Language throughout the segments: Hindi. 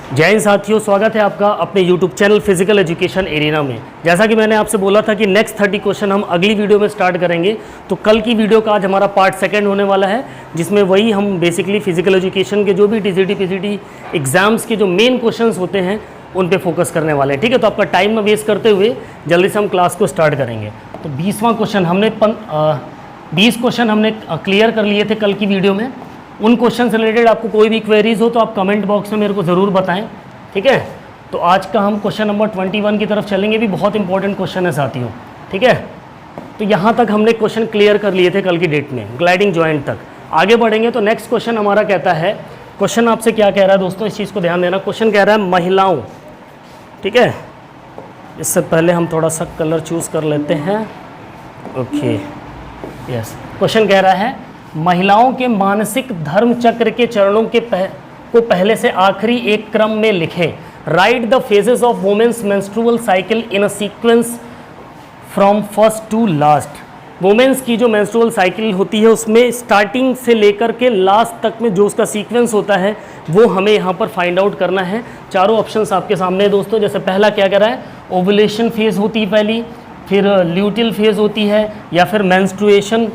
जय हिंद साथियों, स्वागत है आपका अपने YouTube channel physical education arena में। जैसा कि मैंने आपसे बोला था कि नेक्स्ट 30 क्वेश्चन हम अगली वीडियो में स्टार्ट करेंगे, तो कल की वीडियो का आज हमारा पार्ट सेकंड होने वाला है, जिसमें वही हम बेसिकली फिजिकल एजुकेशन के जो भी टीसीटी पीसीटी एग्जाम्स के जो मेन क्वेश्चंस होते हैं उन पे फोकस करने वाले हैं। ठीक है, तो आपका टाइम ना वेस्ट करते हुए जल्दी से हम क्लास को स्टार्ट करेंगे। तो 20वां क्वेश्चन हमने 20 क्वेश्चन हमने क्लियर कर लिए थे कल की वीडियो में। उन क्वेश्चन से रिलेटेड आपको कोई भी क्वेरीज हो तो आप कमेंट बॉक्स में मेरे को ज़रूर बताएं। ठीक है, तो आज का हम क्वेश्चन नंबर 21 की तरफ चलेंगे। भी बहुत इंपॉर्टेंट क्वेश्चन है साथियों। ठीक है, तो यहाँ तक हमने क्वेश्चन क्लियर कर लिए थे कल की डेट में, ग्लाइडिंग जॉइंट तक। आगे बढ़ेंगे तो नेक्स्ट क्वेश्चन हमारा कहता है, क्वेश्चन आपसे क्या कह रहा है दोस्तों, इस चीज़ को ध्यान देना। क्वेश्चन कह रहा है महिलाओं, ठीक है, इससे पहले हम थोड़ा सा कलर चूज़ कर लेते हैं। ओके, यस, क्वेश्चन कह रहा है महिलाओं के मानसिक धर्म चक्र के चरणों के को पहले से आखिरी एक क्रम में लिखें। Write the phases of women's menstrual cycle in a sequence from first to last. Women's की जो मेंस्ट्रुअल साइकिल होती है उसमें स्टार्टिंग से लेकर के लास्ट तक में जो उसका सीक्वेंस होता है वो हमें यहाँ पर फाइंड आउट करना है। चारों ऑप्शंस आपके सामने है दोस्तों। जैसे पहला क्या कह रहा है, ओवुलेशन फेज होती है पहली, फिर ल्यूटियल फेज होती है, या फिर मेंस्ट्रुएशन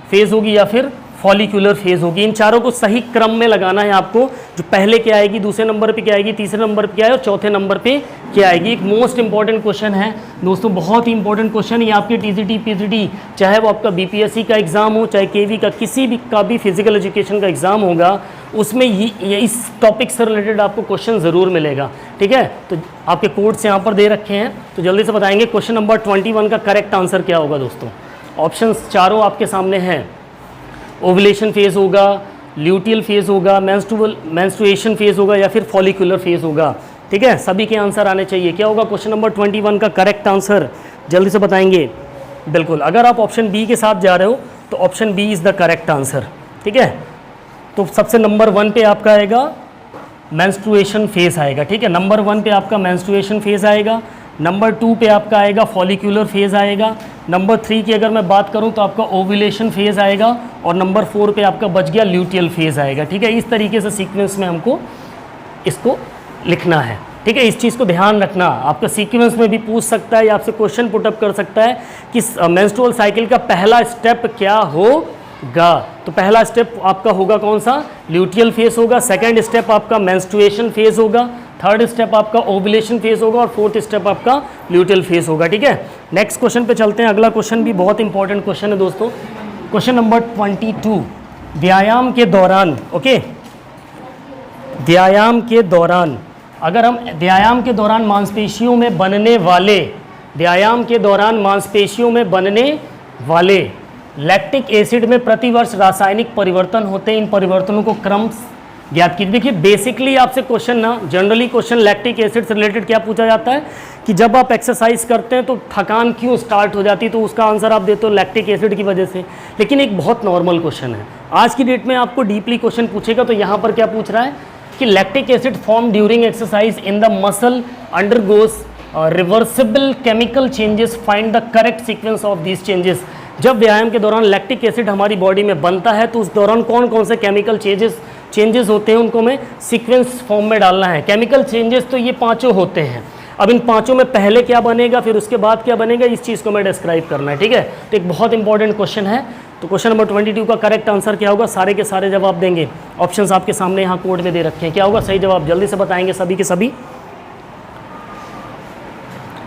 फेज होगी, या फिर फॉलिकुलर फेज होगी। इन चारों को सही क्रम में लगाना है आपको। जो पहले क्या आएगी, दूसरे नंबर पे क्या आएगी, तीसरे नंबर पे क्या है और चौथे नंबर पे क्या आएगी। एक मोस्ट इंपॉर्टेंट क्वेश्चन है दोस्तों, बहुत ही इंपॉर्टेंट क्वेश्चन। ये आपके टीसीटी पीसीटी, चाहे वो आपका बीपीएससी का एग्जाम हो, चाहे केवी का, किसी भी का भी फिजिकल एजुकेशन का एग्जाम होगा, उसमें ये इस टॉपिक से रिलेटेड आपको क्वेश्चन ज़रूर मिलेगा। ठीक है, तो आपके कोड्स यहाँ पर दे रखे हैं, तो जल्दी से बताएंगे क्वेश्चन नंबर 21 का करेक्ट आंसर क्या होगा दोस्तों। ऑप्शंस चारों आपके सामने हैं। ओवुलेशन फेज होगा, ल्यूटियल फेज होगा, मेंस्ट्रुएशन फेज होगा, या फिर फॉलिकुलर फेज होगा। ठीक है, सभी के आंसर आने चाहिए। क्या होगा क्वेश्चन नंबर 21 का करेक्ट आंसर, जल्दी से बताएंगे। बिल्कुल, अगर आप ऑप्शन बी के साथ जा रहे हो तो option B is the correct answer. ठीक है, तो सबसे नंबर 1 पे आपका आएगा मेंस्ट्रुएशन फेज आएगा। ठीक है, नंबर 1 पे आपका मेंस्ट्रुएशन फेज आएगा, नंबर 2 पे आपका आएगा फॉलिकुलर फेज आएगा, नंबर 3 की अगर मैं बात करूं तो आपका ओवुलेशन फेज आएगा, और नंबर 4 पे आपका बच गया ल्यूटियल फेज आएगा। ठीक है, इस तरीके से सीक्वेंस में हमको इसको लिखना है। ठीक है, इस चीज़ को ध्यान रखना। आपका सीक्वेंस में भी पूछ सकता है या आपसे क्वेश्चन पुटअप कर सकता है कि मेंस्ट्रुअल साइकिल का पहला स्टेप क्या होगा। तो पहला स्टेप आपका होगा कौन सा, ल्यूटियल फेज होगा। सेकेंड स्टेप आपका मेंस्ट्रुएशन फेज होगा, थर्ड स्टेप आपका ओवुलेशन फेज होगा, और फोर्थ स्टेप आपका ल्यूटियल फेज होगा। ठीक है, नेक्स्ट क्वेश्चन पे चलते हैं। अगला क्वेश्चन भी बहुत इंपॉर्टेंट क्वेश्चन है दोस्तों। क्वेश्चन नंबर 22, व्यायाम के दौरान, ओके, व्यायाम के दौरान, अगर हम व्यायाम के दौरान मांसपेशियों में बनने वाले, व्यायाम के दौरान मांसपेशियों में बनने वाले लैक्टिक एसिड में प्रतिवर्ष रासायनिक परिवर्तन होते हैं। इन परिवर्तनों को क्रम ज्ञात कीजिए। देखिए, बेसिकली आपसे क्वेश्चन ना, जनरली क्वेश्चन लैक्टिक एसिड से रिलेटेड क्या पूछा जाता है कि जब आप एक्सरसाइज करते हैं तो थकान क्यों स्टार्ट हो जाती है, तो उसका आंसर आप देते हो लैक्टिक एसिड की वजह से। लेकिन एक बहुत नॉर्मल क्वेश्चन है, आज की डेट में आपको डीपली क्वेश्चन पूछेगा तो यहाँ पर क्या पूछ रहा है कि lactic acid form during exercise in the muscle undergoes reversible chemical changes, find the correct sequence of these changes. जब व्यायाम के दौरान लैक्टिक एसिड हमारी बॉडी में बनता है तो उस दौरान कौन कौन से केमिकल चेंजेस होते हैं, उनको हमें सीक्वेंस फॉर्म में डालना है। केमिकल चेंजेस तो ये पांचों होते हैं। अब इन पांचों में पहले क्या बनेगा, फिर उसके बाद क्या बनेगा, इस चीज़ को मैं डिस्क्राइब करना है। ठीक है, तो एक बहुत इंपॉर्टेंट क्वेश्चन है। तो क्वेश्चन नंबर 22 का करेक्ट आंसर क्या होगा, सारे के सारे जवाब देंगे। ऑप्शंस आपके सामने यहाँ कोड में दे रखे हैं। क्या होगा सही जवाब, जल्दी से बताएंगे सभी के सभी।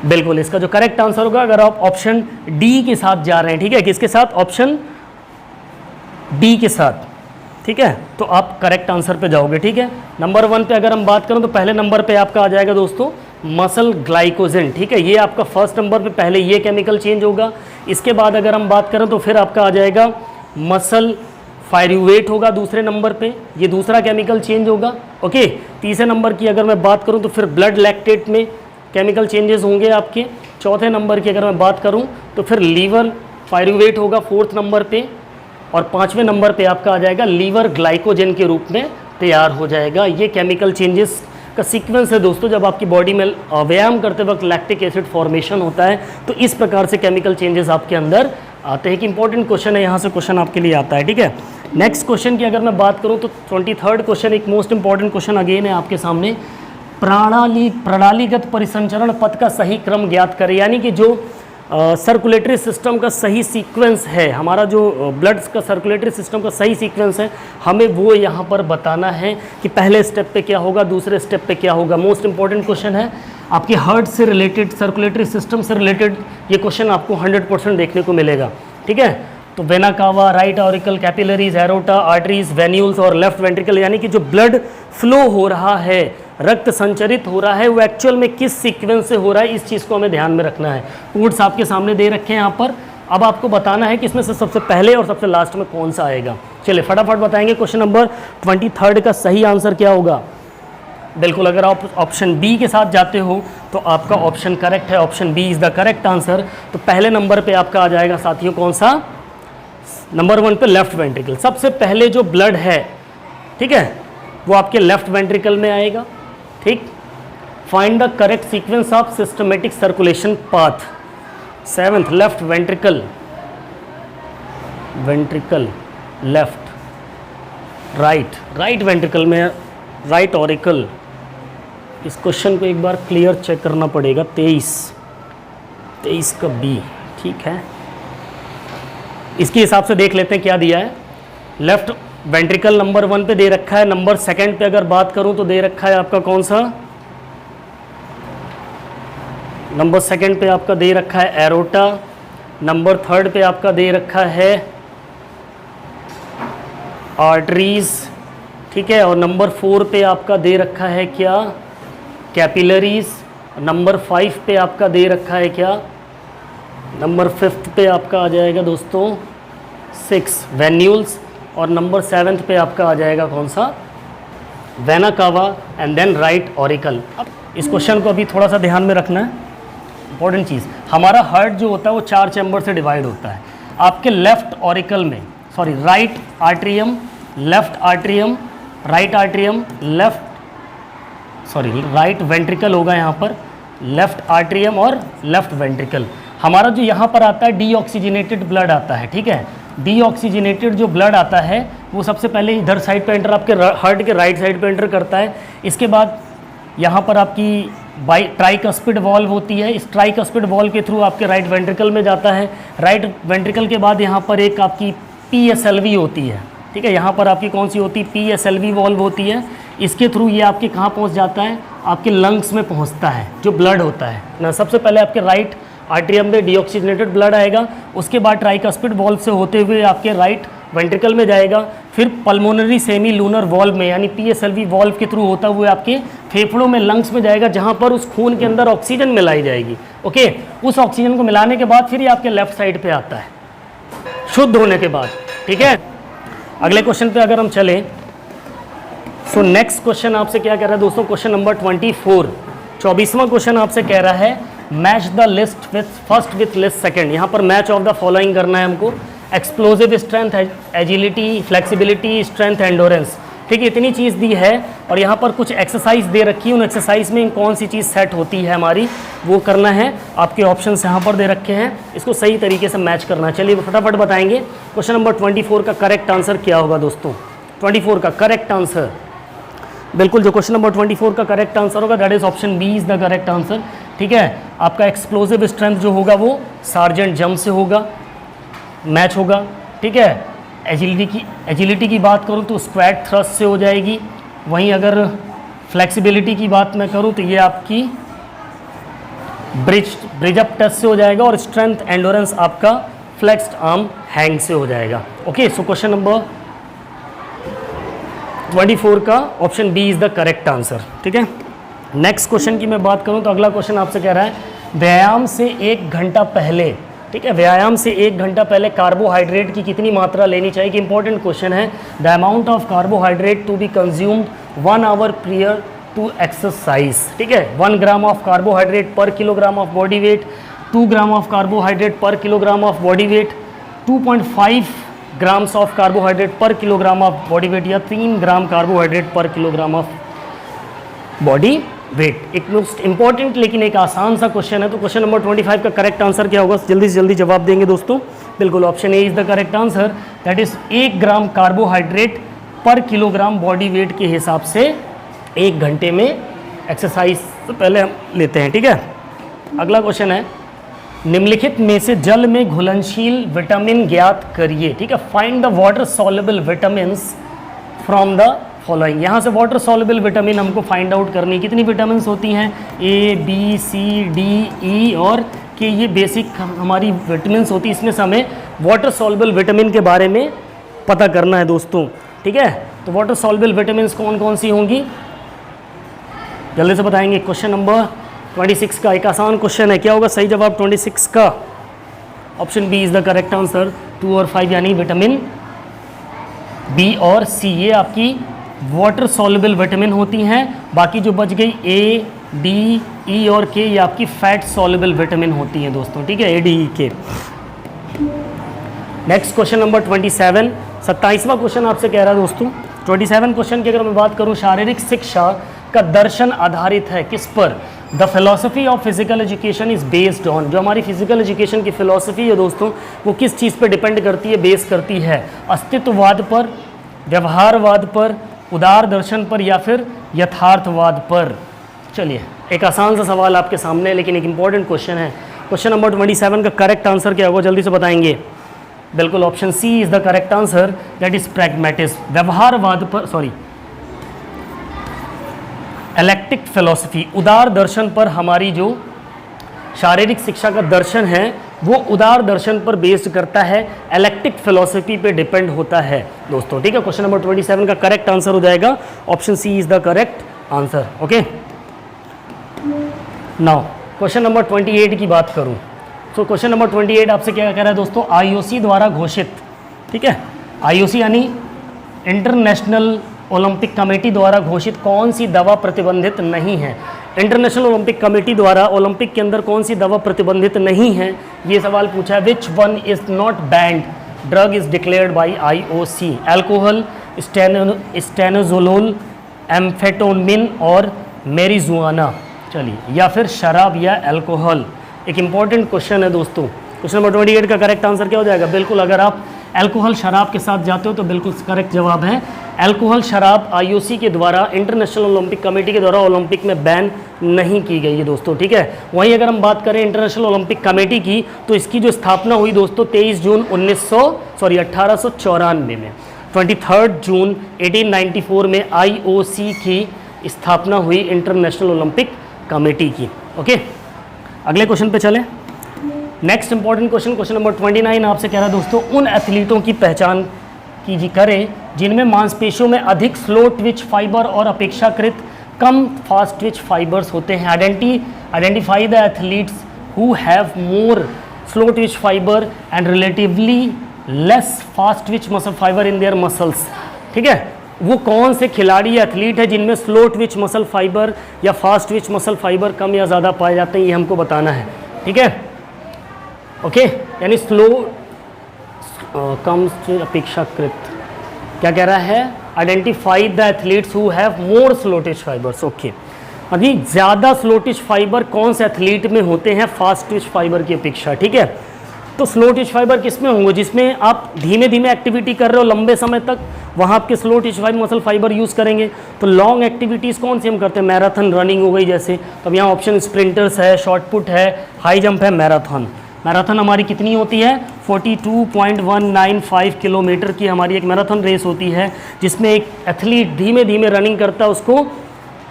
बिल्कुल, इसका जो करेक्ट आंसर होगा, अगर आप ऑप्शन डी के साथ जा रहे हैं, ठीक है, किसके साथ, ऑप्शन डी के साथ, ठीक है, तो आप करेक्ट आंसर पे जाओगे। ठीक है, नंबर 1 पे अगर हम बात करें तो पहले नंबर पे आपका आ जाएगा दोस्तों मसल ग्लाइकोजन। ठीक है, ये आपका फर्स्ट नंबर पे पहले ये केमिकल चेंज होगा। इसके बाद अगर हम बात करें तो फिर आपका आ जाएगा मसल फायरुवेट होगा दूसरे नंबर पे, ये दूसरा केमिकल चेंज होगा। ओके, तीसरे नंबर की अगर मैं बात करूँ तो फिर ब्लड लैक्टेट में केमिकल चेंजेस होंगे आपके। चौथे नंबर की अगर मैं बात करूं तो फिर लीवर फायरुवेट होगा फोर्थ नंबर पे, और पांचवें नंबर पे आपका आ जाएगा लीवर ग्लाइकोजन के रूप में तैयार हो जाएगा। ये केमिकल चेंजेस का सीक्वेंस है दोस्तों। जब आपकी बॉडी में व्यायाम करते वक्त लैक्टिक एसिड फॉर्मेशन होता है तो इस प्रकार से केमिकल चेंजेस आपके अंदर आते हैं। कि इंपॉर्टेंट क्वेश्चन है, यहाँ से क्वेश्चन आपके लिए आता है। ठीक है, नेक्स्ट क्वेश्चन की अगर मैं बात करूँ तो 23rd क्वेश्चन एक मोस्ट इंपॉर्टेंट क्वेश्चन अगेन है आपके सामने। प्रणालीगत परिसंचरण पथ का सही क्रम ज्ञात करें, यानी कि जो सर्कुलेटरी सिस्टम का सही सीक्वेंस है, हमारा जो ब्लड्स का सर्कुलेटरी सिस्टम का सही सीक्वेंस है, हमें वो यहाँ पर बताना है कि पहले स्टेप पे क्या होगा, दूसरे स्टेप पे क्या होगा। मोस्ट इंपॉर्टेंट क्वेश्चन है आपके हार्ट से रिलेटेड, सर्कुलेटरी सिस्टम से रिलेटेड, ये क्वेश्चन आपको 100% देखने को मिलेगा। ठीक है, तो vena cava, right auricle, capillaries, aorta, arteries, venules और लेफ्ट वेंट्रिकल, यानी कि जो ब्लड फ्लो हो रहा है, रक्त संचरित हो रहा है, वो एक्चुअल में किस सीक्वेंस से हो रहा है, इस चीज़ को हमें ध्यान में रखना है। कोड्स आपके सामने दे रखे हैं यहाँ पर। अब आपको बताना है कि इसमें से सबसे पहले और सबसे लास्ट में कौन सा आएगा। चलिए फटाफट बताएंगे। क्वेश्चन नंबर 23 का सही आंसर क्या होगा? बिल्कुल, अगर आप ऑप्शन बी के साथ जाते हो तो आपका ऑप्शन करेक्ट है, option B is the correct answer. तो पहले नंबर पे आपका आ जाएगा साथियों कौन सा? नंबर 1 पे लेफ्ट वेंट्रिकल। सबसे पहले जो ब्लड है, ठीक है, वो आपके लेफ्ट वेंट्रिकल में आएगा। ठीक, find the correct sequence of systematic circulation path. 7th left ventricle, left, right ventricle में राइट ऑरिकल। इस क्वेश्चन को एक बार क्लियर चेक करना पड़ेगा। 23 का बी, ठीक है, इसके हिसाब से देख लेते हैं क्या दिया है। लेफ्ट वेंट्रिकल नंबर 1 पे दे रखा है। नंबर 2 पे अगर बात करूं तो दे रखा है आपका कौन सा? नंबर 2 पे आपका दे रखा है एरोटा। नंबर 3 पे आपका दे रखा है आर्टरीज, ठीक है, और नंबर 4 पे आपका दे रखा है क्या? कैपिलरीज। नंबर 5 पे आपका दे रखा है क्या? नंबर 5 पे आपका आ जाएगा दोस्तों 6 वेन्यूल्स, और नंबर 7 पे आपका आ जाएगा कौन सा? Vena cava and then right auricle. अब इस क्वेश्चन को अभी थोड़ा सा ध्यान में रखना है, इंपॉर्टेंट चीज़। हमारा हार्ट जो होता है वो 4 चैम्बर से डिवाइड होता है। आपके लेफ्ट ऑरिकल में, sorry, right atrium, left atrium, right atrium, right ventricle होगा यहाँ पर, लेफ्ट आर्ट्रियम और लेफ्ट वेंट्रिकल। हमारा जो यहाँ पर आता है डीऑक्सीजनेटेड ब्लड आता है, ठीक है। डीऑक्सीजनेटेड जो ब्लड आता है वो सबसे पहले इधर साइड पे एंटर, आपके हार्ट के राइट साइड पे एंटर करता है। इसके बाद यहाँ पर आपकी ट्राइकस्पिड वॉल्व होती है। इस ट्राइकस्पिड वॉल्व के थ्रू आपके राइट वेंट्रिकल में जाता है। राइट वेंट्रिकल के बाद यहाँ पर एक आपकी PSLV होती है, ठीक है, यहाँ पर आपकी कौन सी होती है? PSLV वॉल्व होती है। इसके थ्रू ये आपके कहाँ पहुँच जाता है? आपके लंग्स में पहुँचता है जो ब्लड होता है ना। सबसे पहले आपके राइट आर्ट्रियम में डीऑक्सीजनेटेड ब्लड आएगा, उसके बाद ट्राइकस्पिड वॉल्व से होते हुए आपके राइट वेंट्रिकल में जाएगा, फिर पल्मोनरी सेमी लूनर वॉल्व में यानी PSLV वॉल्व के थ्रू होता हुए आपके फेफड़ों में, लंग्स में जाएगा, जहाँ पर उस खून के अंदर ऑक्सीजन मिलाई जाएगी। ओके, उस ऑक्सीजन को मिलाने के बाद फिर ये आपके लेफ्ट साइड पे आता है शुद्ध होने के बाद, ठीक है। अगले क्वेश्चन पे अगर हम चलें, सो नेक्स्ट क्वेश्चन आपसे क्या कह रहा है दोस्तों? क्वेश्चन नंबर 24, 24वां क्वेश्चन आपसे कह रहा है match the list with first with list second. यहाँ पर मैच ऑफ द फॉलोइंग करना है हमको। Explosive strength, agility, flexibility, strength, endurance, ठीक है, इतनी चीज़ दी है। और यहाँ पर कुछ एक्सरसाइज दे रखी है, उन एक्सरसाइज में कौन सी चीज़ सेट होती है हमारी, वो करना है। आपके ऑप्शंस यहाँ पर दे रखे हैं, इसको सही तरीके से मैच करना है। चलिए फटाफट बताएंगे क्वेश्चन नंबर 24 का करेक्ट आंसर क्या होगा दोस्तों? 24 का करेक्ट आंसर, बिल्कुल, जो क्वेश्चन नंबर 24 का करेक्ट आंसर होगा that is option B is the correct answer, ठीक है। आपका एक्सप्लोजिव स्ट्रेंथ जो होगा वो सार्जेंट जंप से होगा, मैच होगा, ठीक है। एजिलिटी की बात करूँ तो स्क्वैट थ्रस्ट से हो जाएगी। वहीं अगर फ्लेक्सिबिलिटी की बात मैं करूँ तो ये आपकी ब्रिज अप टच से हो जाएगा, और स्ट्रेंथ एंडोरेंस आपका फ्लेक्स्ड आर्म हैंग से हो जाएगा। ओके, सो क्वेश्चन नंबर 24 का option B is the correct answer, ठीक है। नेक्स्ट क्वेश्चन की मैं बात करूं तो अगला क्वेश्चन आपसे कह रहा है व्यायाम से 1 घंटा पहले, ठीक है, व्यायाम से 1 घंटा पहले कार्बोहाइड्रेट की कितनी मात्रा लेनी चाहिए? कि इंपॉर्टेंट क्वेश्चन है। The amount of carbohydrate to be consumed 1 hour prior to exercise, ठीक है। 1 gram of carbohydrate per kilogram of body weight, 2 gram of carbohydrate per kilogram of body weight, 2.5 grams of carbohydrate per kilogram of body weight, या 3 gram carbohydrate per kilogram of body weight. एक मोस्ट इंपॉर्टेंट लेकिन एक आसान सा क्वेश्चन है। तो क्वेश्चन नंबर 25 का करेक्ट आंसर क्या होगा? जल्दी से जल्दी जवाब देंगे दोस्तों। बिल्कुल, option A is the correct answer, that is 1 gram carbohydrate per kilogram body weight के हिसाब से 1 घंटे में एक्सरसाइज तो पहले हम लेते हैं, ठीक है। अगला क्वेश्चन है, निम्नलिखित में से जल में घुलनशील विटामिन ज्ञात करिए, ठीक है। Find the water soluble vitamins from the following. यहाँ से वाटर सॉल्युबल विटामिन हमको फाइंड आउट करनी है। कितनी विटामिन होती हैं? ए, बी, सी, डी, ई और के, ये बेसिक हमारी विटामिन होती है। इसमें से हमें वाटर सॉल्युबल विटामिन के बारे में पता करना है दोस्तों, ठीक है। तो वाटर सॉल्युबल विटामिन कौन कौन सी होंगी, जल्दी से बताएंगे। क्वेश्चन नंबर 26 का एक आसान क्वेश्चन है, क्या होगा सही जवाब 26 का? Option B is the correct answer. 2 और 5 यानी विटामिन बी और सी, ये आपकी वाटर सॉल्युबल विटामिन होती हैं। बाकी जो बच गई ए, डी, ई और के, ये आपकी फैट सॉल्युबल विटामिन होती हैं दोस्तों, ठीक है, ए, डी, ई, के। नेक्स्ट क्वेश्चन नंबर 27, 27वां क्वेश्चन आपसे कह रहा है दोस्तों। 27 क्वेश्चन की अगर मैं बात करूं, शारीरिक शिक्षा का दर्शन आधारित है किस पर? The philosophy of physical education is based on. जो हमारी फिजिकल एजुकेशन की फिलोसफी है दोस्तों, वो किस चीज़ पर डिपेंड करती है, बेस करती है? अस्तित्ववाद पर, व्यवहारवाद पर, उदार दर्शन पर या फिर यथार्थवाद पर? चलिए, एक आसान सा सवाल आपके सामने है, लेकिन एक इंपॉर्टेंट क्वेश्चन है। क्वेश्चन नंबर 27 का करेक्ट आंसर क्या होगा, जल्दी से बताएंगे। बिल्कुल option C is the correct answer, that is pragmatism. व्यवहारवाद पर, सॉरी, एलेक्टिक फिलॉसफी, उदार दर्शन पर हमारी जो शारीरिक शिक्षा का दर्शन है वो उदार दर्शन पर बेस्ड करता है, एलेक्टिक फिलॉसफी पे डिपेंड होता है दोस्तों, ठीक है। क्वेश्चन नंबर 27 का करेक्ट आंसर हो जाएगा option C is the correct answer, okay. Now question number 28 की बात करूं, तो क्वेश्चन नंबर 28 आपसे क्या कह रहा है दोस्तों? आईओसी द्वारा घोषित, ठीक है, आईओसी यानी इंटरनेशनल ओलंपिक कमेटी द्वारा घोषित कौन सी दवा प्रतिबंधित नहीं है? इंटरनेशनल ओलंपिक कमेटी द्वारा ओलंपिक के अंदर कौन सी दवा प्रतिबंधित नहीं है, ये सवाल पूछा है। Which one is not banned drug is declared by IOC? Alcohol, stanozolol, amphetamine और मैरिजुआना। चलिए, या फिर शराब या अल्कोहल। एक इंपॉर्टेंट क्वेश्चन है दोस्तों। क्वेश्चन नंबर 28 का करेक्ट आंसर क्या हो जाएगा? बिल्कुल, अगर आप अल्कोहल शराब के साथ जाते हो तो बिल्कुल करेक्ट जवाब है अल्कोहल शराब आईओसी के द्वारा, इंटरनेशनल ओलंपिक कमेटी के द्वारा ओलंपिक में बैन नहीं की गई है दोस्तों, ठीक है। वहीं अगर हम बात करें इंटरनेशनल ओलंपिक कमेटी की, तो इसकी जो स्थापना हुई दोस्तों 23 जून 1894 में, 23 जून 1894 में आईओसी की स्थापना हुई, इंटरनेशनल ओलंपिक कमेटी की, ओके। अगले क्वेश्चन पे चले। Next important question, question number 29 आपसे कह रहा है दोस्तों, उन एथलीटों की पहचान कीजिए करें जिनमें मांसपेशियों में अधिक स्लो ट्विच फाइबर और अपेक्षाकृत कम फास्ट ट्विच फाइबर्स होते हैं। Identify the athletes who have more slow Twitch fibre and relatively less fast twitch muscle fibre in their muscles, ठीक है। वो कौन से खिलाड़ी या एथलीट है जिनमें स्लो ट्विच मसल फाइबर या फास्ट ट्विच मसल फाइबर कम या ज़्यादा पाए जाते हैं, ये हमको बताना है, ठीक है, ओके। यानी स्लो कम अपेक्षाकृत, क्या कह रहा है? Identify the athletes who have more slow Twitch fibres, okay. अभी ज़्यादा स्लो ट्विच फाइबर कौन से एथलीट में होते हैं फास्ट ट्विच फाइबर की अपेक्षा, ठीक है। तो स्लो ट्विच फाइबर किस में होंगे? जिसमें आप धीमे धीमे एक्टिविटी कर रहे हो लंबे समय तक, वहाँ आपके slow Twitch fibre muscle fibre use करेंगे। तो लॉन्ग एक्टिविटीज़ कौन सी हम करते हैं? मैराथन रनिंग हो गई जैसे, तो अब यहाँ ऑप्शन स्प्रिंटर्स है, शॉर्ट पुट है, हाई जंप है, मैराथन। मैराथन हमारी कितनी होती है? 42.195 किलोमीटर की हमारी एक मैराथन रेस होती है, जिसमें एक एथलीट धीमे धीमे रनिंग करता है, उसको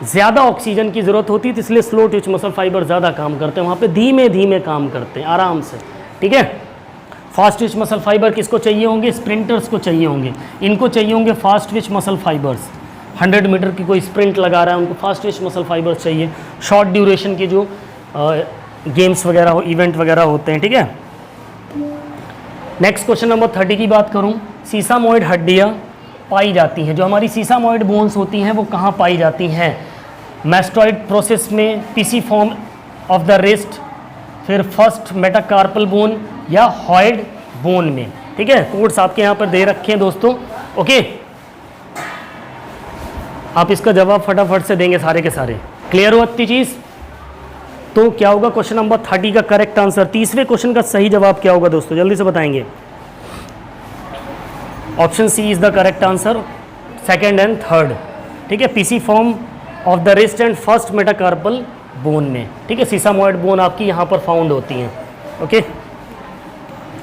ज़्यादा ऑक्सीजन की ज़रूरत होती है, तो इसलिए स्लो ट्विच मसल फाइबर ज़्यादा काम करते हैं, वहाँ पे धीमे धीमे काम करते हैं आराम से, ठीक है। फास्ट ट्विच मसल फाइबर किसको चाहिए होंगे? स्प्रिंटर्स को चाहिए होंगे, इनको चाहिए होंगे fast twitch muscle fibres. 100 metre की कोई स्प्रिंट लगा रहा है, उनको फास्ट ट्विच मसल फाइबर्स चाहिए। शॉर्ट ड्यूरेशन के जो गेम्स वगैरह हो, इवेंट वगैरह होते हैं, ठीक है। नेक्स्ट क्वेश्चन नंबर 30 की बात करूं, सीसामोइड हड्डियां पाई जाती हैं, जो हमारी सीसामोइड बोन्स होती हैं वो कहाँ पाई जाती हैं? मैस्टॉइड प्रोसेस में, PC form of the wrist, फिर फर्स्ट मेटाकार्पल बोन या हॉइड बोन में, ठीक है। कोड्स आपके यहाँ पर दे रखे हैं दोस्तों, ओके। आप इसका जवाब फटाफट से देंगे सारे के सारे। क्लियर हो इतनी चीज़? तो क्या होगा क्वेश्चन नंबर 30 का करेक्ट आंसर? तीसरे क्वेश्चन का सही जवाब क्या होगा दोस्तों, जल्दी से बताएंगे। Option C is the correct answer, second and third, ठीक है। Pisiform of the wrist and first metacarpal bone में, ठीक है। सीसामॉइड बोन आपकी यहाँ पर फाउंड होती हैं, ओके।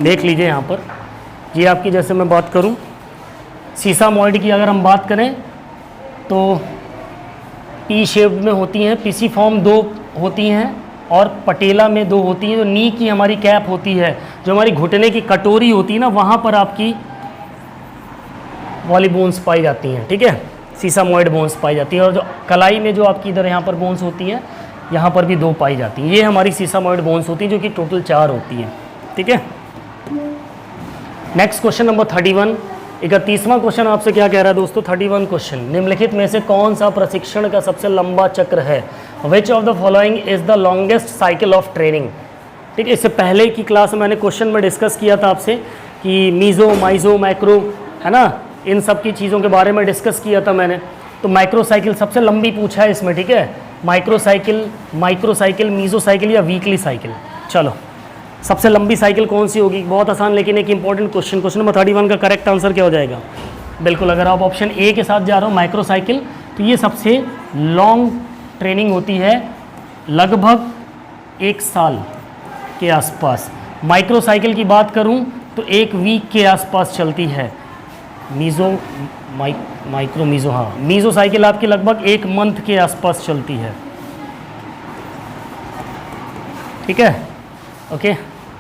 देख लीजिए यहाँ पर, ये आपकी, जैसे मैं बात करूँ सीसामॉइड की, अगर हम बात करें तो पी शेप्ड में होती हैं, पीसी फॉर्म 2 होती हैं और पटेला में 2 होती हैं। जो नी की हमारी कैप होती है, जो हमारी घुटने की कटोरी होती है ना, वहाँ पर आपकी वाली बोन्स पाई जाती हैं, ठीक है। सीसामॉइड बोन्स पाई जाती हैं। और जो कलाई में जो आपकी इधर यहाँ पर बोन्स होती हैं, यहाँ पर भी 2 पाई जाती हैं। ये हमारी सीसामॉइड बोन्स होती हैं, जो कि टोटल 4 होती हैं, ठीक है। नेक्स्ट क्वेश्चन नंबर 31, 31वां क्वेश्चन आपसे क्या कह रहा है दोस्तों? 31 क्वेश्चन, निम्नलिखित में से कौन सा प्रशिक्षण का सबसे लंबा चक्र है? Which of the following is the longest cycle of training, ठीक है। इससे पहले की क्लास में मैंने क्वेश्चन में डिस्कस किया था आपसे कि मीज़ो, माइज़ो, माइक्रो, है ना, इन सब की चीज़ों के बारे में डिस्कस किया था मैंने। तो माइक्रो साइकिल सबसे लंबी पूछा है इसमें, ठीक है। माइक्रो साइकिल, मीज़ो साइकिल या वीकली साइकिल। चलो, सबसे लंबी साइकिल कौन सी होगी? बहुत आसान, लेकिन एक इंपॉर्टेंट क्वेश्चन। क्वेश्चन नंबर 31 का करेक्ट आंसर क्या हो जाएगा? बिल्कुल, अगर आप ऑप्शन ए के साथ जा रहे हो माइक्रो साइकिल, तो ये सबसे लॉन्ग ट्रेनिंग होती है, लगभग 1 साल के आसपास। माइक्रो साइकिल की बात करूं तो 1 वीक के आसपास चलती है। माइक्रो मीज़ो, हाँ, मीज़ो साइकिल आपकी लगभग 1 मंथ के आसपास चलती है, ठीक है, ओके।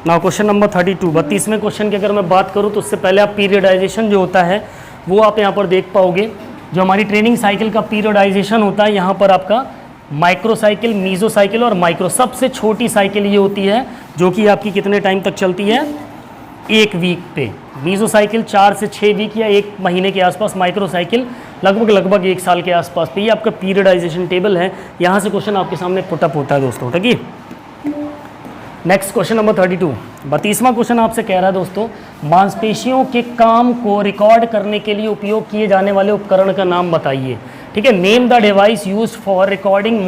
नाउ क्वेश्चन नंबर 32, 32वें क्वेश्चन की अगर मैं बात करूं तो उससे पहले आप पीरियडाइजेशन जो होता है वो आप यहाँ पर देख पाओगे। जो हमारी ट्रेनिंग साइकिल का पीरियडाइजेशन होता है, यहाँ पर आपका माइक्रो साइकिल, मीज़ो साइकिल और माइक्रो, सबसे छोटी साइकिल ये होती है जो कि आपकी कितने टाइम तक चलती है? 1 वीक पे। मीज़ो साइकिल 4 से 6 वीक या 1 महीने के आसपास, माइक्रो साइकिल लगभग 1 साल के आसपास पे। ये आपका पीरियडाइजेशन टेबल है, यहाँ से क्वेश्चन आपके सामने पुटअप होता है दोस्तों, ठीक है। नेक्स्ट क्वेश्चन नंबर 32, 32वां क्वेश्चन आपसे कह रहा है दोस्तों, मांसपेशियों के काम को रिकॉर्ड करने के लिए उपयोग किए जाने वाले उपकरण का नाम बताइए, ठीक है। Name the device used for recording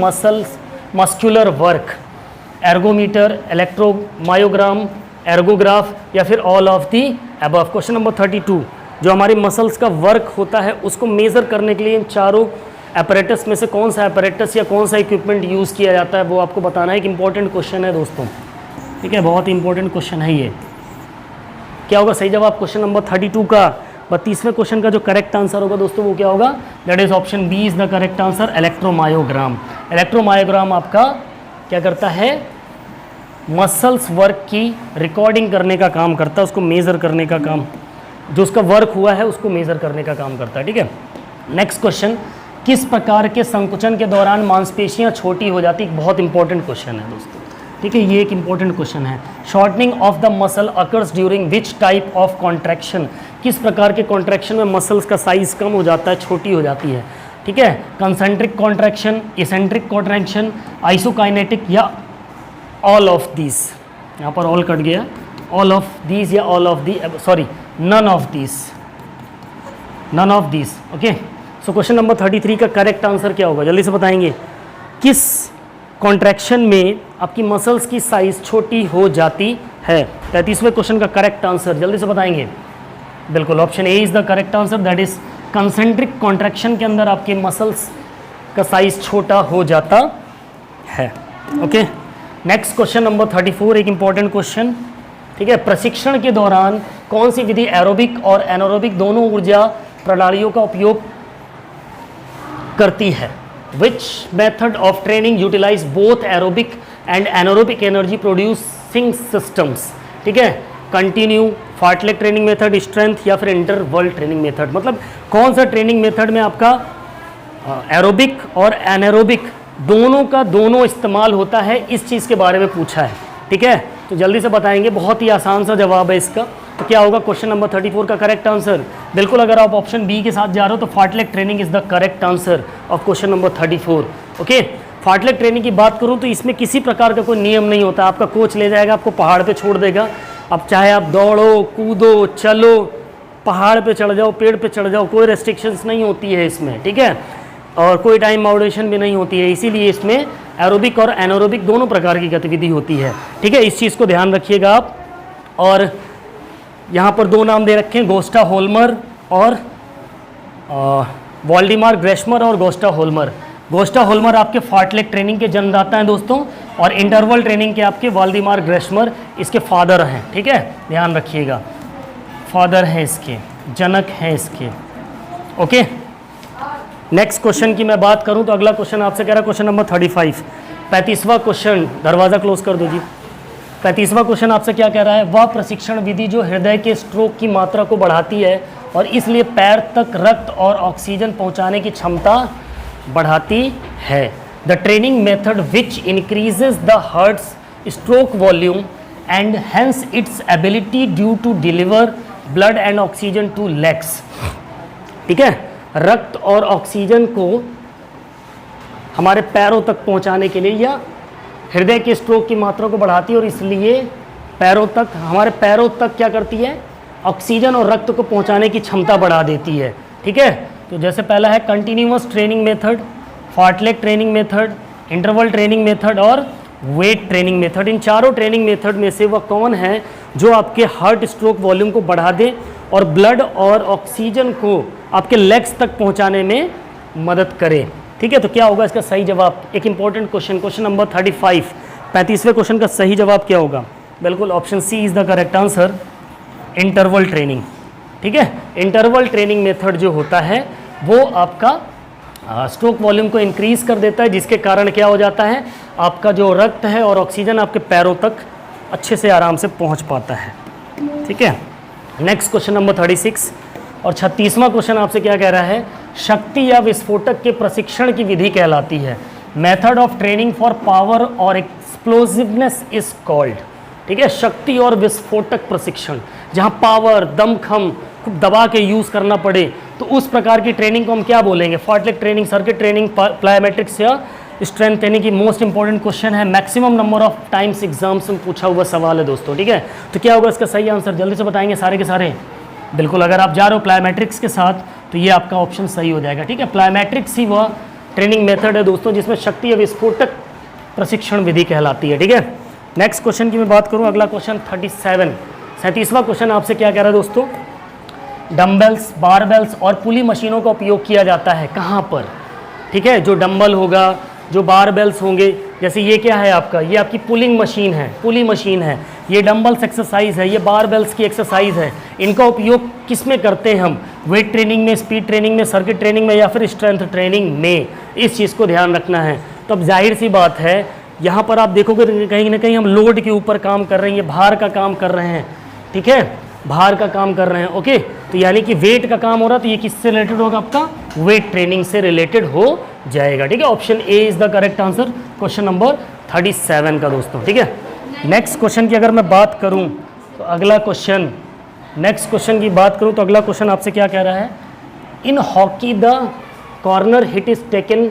muscular work, ergometer, electromyogram, ergograph या फिर all of the above. Question number 32, जो हमारी मसल्स का वर्क होता है उसको मेज़र करने के लिए इन चारों apparatus में से कौन सा apparatus या कौन सा इक्विपमेंट यूज़ किया जाता है, वो आपको बताना है। एक इंपॉर्टेंट क्वेश्चन है दोस्तों, ठीक है, बहुत इंपॉर्टेंट क्वेश्चन है ये। क्या होगा सही जवाब क्वेश्चन नंबर 32 का? 32वें क्वेश्चन का जो करेक्ट आंसर होगा दोस्तों वो क्या होगा? That is option B is the correct answer, electromyogram. Electromyogram आपका क्या करता है? मसल्स वर्क की रिकॉर्डिंग करने का काम करता है, उसको मेज़र करने का काम, जो उसका वर्क हुआ है उसको मेज़र करने का काम करता है, ठीक है। नेक्स्ट क्वेश्चन, किस प्रकार के संकुचन के दौरान मांसपेशियां छोटी हो जाती? बहुत इंपॉर्टेंट क्वेश्चन है दोस्तों, ठीक है, ये एक इंपॉर्टेंट क्वेश्चन है। Shortening of the muscle occurs during which type of contraction? किस प्रकार के कॉन्ट्रैक्शन में मसल्स का साइज कम हो जाता है, छोटी हो जाती है, ठीक है। Concentric contraction, eccentric contraction, isokinetic या ऑल ऑफ दीज? यहाँ पर ऑल कट गया, ऑल ऑफ दीज या all of the, sorry, none of these, none of these, okay. So question number 33 का करेक्ट आंसर क्या होगा? जल्दी से बताएंगे। किस कॉन्ट्रैक्शन में आपकी मसल्स की साइज छोटी हो जाती है? 33वें क्वेश्चन का करेक्ट आंसर जल्दी से बताएंगे। बिल्कुल, option A is the correct answer, that is concentric contraction के अंदर आपके मसल्स का साइज छोटा हो जाता है, ओके। नेक्स्ट क्वेश्चन नंबर 34, एक इंपॉर्टेंट क्वेश्चन, ठीक है। प्रशिक्षण के दौरान कौन सी विधि एरोबिक और एनारोबिक दोनों ऊर्जा प्रणालियों का उपयोग करती है? Which method of training utilize both aerobic and anaerobic energy producing systems, ठीक है। Continue, fartlek training method, strength या फिर इंटरवल ट्रेनिंग मेथड? मतलब कौन सा ट्रेनिंग मेथड में आपका एरोबिक और एनारोबिक दोनों का दोनों इस्तेमाल होता है, इस चीज़ के बारे में पूछा है, ठीक है। तो जल्दी से बताएंगे, बहुत ही आसान सा जवाब है इसका। तो क्या होगा क्वेश्चन नंबर 34 का करेक्ट आंसर? बिल्कुल, अगर आप ऑप्शन बी के साथ जा रहे हो तो fartlek training is the correct answer of question number 34, okay. Fartlek training की बात करूं तो इसमें किसी प्रकार का कोई नियम नहीं होता, आपका कोच ले जाएगा, आपको पहाड़ पे छोड़ देगा, अब चाहे आप दौड़ो, कूदो, चलो, पहाड़ पे चढ़ जाओ, पेड़ पे चढ़ जाओ, कोई रेस्ट्रिक्शंस नहीं होती है इसमें, ठीक है, और कोई टाइम मॉड्यूलेशन भी नहीं होती है। इसीलिए इसमें एरोबिक और एनारोबिक दोनों प्रकार की गतिविधि होती है, ठीक है, इस चीज़ को ध्यान रखिएगा आप। और यहाँ पर 2 नाम दे रखे हैं, गोस्टा होल्मर और वॉल्डिमार ग्रेशमर और गोस्टा होल्मर। गोस्टा होल्मर आपके फार्टलेग ट्रेनिंग के जन्मदाता हैं दोस्तों, और इंटरवल ट्रेनिंग के आपके वाल्डिमार ग्रेशमर इसके फादर हैं। ठीक है, ध्यान रखिएगा, फादर हैं इसके, जनक हैं इसके। ओके, नेक्स्ट क्वेश्चन की मैं बात करूं तो अगला क्वेश्चन आपसे कह रहा है क्वेश्चन नंबर 35, 35वां क्वेश्चन, दरवाज़ा क्लोज कर दो जी। 35वां क्वेश्चन आपसे क्या कह रहा है, वह प्रशिक्षण विधि जो हृदय के स्ट्रोक की मात्रा को बढ़ाती है और इसलिए पैर तक रक्त और ऑक्सीजन पहुंचाने की क्षमता बढ़ाती है। The training method which increases the heart's stroke volume and hence its ability due to deliver blood and oxygen to legs. ठीक है, रक्त और ऑक्सीजन को हमारे पैरों तक पहुंचाने के लिए या हृदय के स्ट्रोक की मात्रा को बढ़ाती है और इसलिए पैरों तक, हमारे पैरों तक क्या करती है, ऑक्सीजन और रक्त को पहुंचाने की क्षमता बढ़ा देती है। ठीक है, तो जैसे पहला है continuous training method, fartlek training method, interval training method और वेट ट्रेनिंग मेथड। इन चारों ट्रेनिंग मेथड में से वह कौन है जो आपके हार्ट स्ट्रोक वॉल्यूम को बढ़ा दे और ब्लड और ऑक्सीजन को आपके लेग्स तक पहुंचाने में मदद करे। ठीक है, तो क्या होगा इसका सही जवाब? एक इंपॉर्टेंट क्वेश्चन, क्वेश्चन नंबर 35, 35वें क्वेश्चन का सही जवाब क्या होगा? बिल्कुल option C is the correct answer, interval training. ठीक है, इंटरवल ट्रेनिंग मेथड जो होता है वो आपका स्ट्रोक वॉल्यूम को इंक्रीज कर देता है, जिसके कारण क्या हो जाता है, आपका जो रक्त है और ऑक्सीजन आपके पैरों तक अच्छे से आराम से पहुंच पाता है। ठीक है, नेक्स्ट क्वेश्चन नंबर 36 और 36वां क्वेश्चन आपसे क्या कह रहा है, शक्ति या विस्फोटक के प्रशिक्षण की विधि कहलाती है। Method of training for power और एक्सप्लोसिवनेस इज कॉल्ड। ठीक है, शक्ति और विस्फोटक प्रशिक्षण, जहां पावर, दमखम खूब दबा के यूज़ करना पड़े, तो उस प्रकार की ट्रेनिंग को हम क्या बोलेंगे? फार्टलेग ट्रेनिंग, सर्किट ट्रेनिंग, प्लायोमेट्रिक्स या स्ट्रेंथ ट्रेनिंग की मोस्ट इंपॉर्टेंट क्वेश्चन है, maximum number of times exams में पूछा हुआ सवाल है दोस्तों। ठीक है, तो क्या होगा इसका सही आंसर? जल्दी से बताएंगे सारे के सारे। बिल्कुल, अगर आप जा रहे हो प्लायोमेट्रिक्स के साथ तो ये आपका ऑप्शन सही हो जाएगा। ठीक है, प्लायोमेट्रिक्स ही वह ट्रेनिंग मेथड है दोस्तों जिसमें शक्ति या विस्फोटक प्रशिक्षण विधि कहलाती है। ठीक है, नेक्स्ट क्वेश्चन की मैं बात करूं, अगला क्वेश्चन 37, 37वां क्वेश्चन आपसे क्या कह रहा है दोस्तों, डम्बल्स, बारबेल्स और पुली मशीनों का उपयोग किया जाता है कहाँ पर? ठीक है, जो डम्बल होगा, जो बारबेल्स होंगे, जैसे ये क्या है आपका, ये आपकी पुलिंग मशीन है, पुली मशीन है, ये डम्बल्स एक्सरसाइज है, ये बारबेल्स की एक्सरसाइज है। इनका उपयोग किस में करते हैं हम? वेट ट्रेनिंग में, स्पीड ट्रेनिंग में, सर्किट ट्रेनिंग में या फिर स्ट्रेंथ ट्रेनिंग में। इस चीज़ को ध्यान रखना है। तो अब जाहिर सी बात है, यहाँ पर आप देखोगे कहीं ना कहीं हम लोड के ऊपर काम कर रहे हैं, ये भार का काम कर रहे हैं। ठीक है, भार का काम कर रहे हैं। ओके, तो यानी कि वेट का काम हो रहा है, तो ये किससे रिलेटेड होगा? आपका वेट ट्रेनिंग से रिलेटेड हो जाएगा। ठीक है, option A is the correct answer, question number 37 का दोस्तों। ठीक है, नेक्स्ट क्वेश्चन की अगर मैं बात करूं तो अगला क्वेश्चन, नेक्स्ट क्वेश्चन की बात करूं तो अगला क्वेश्चन आपसे क्या कह रहा है, इन hockey the corner hit is taken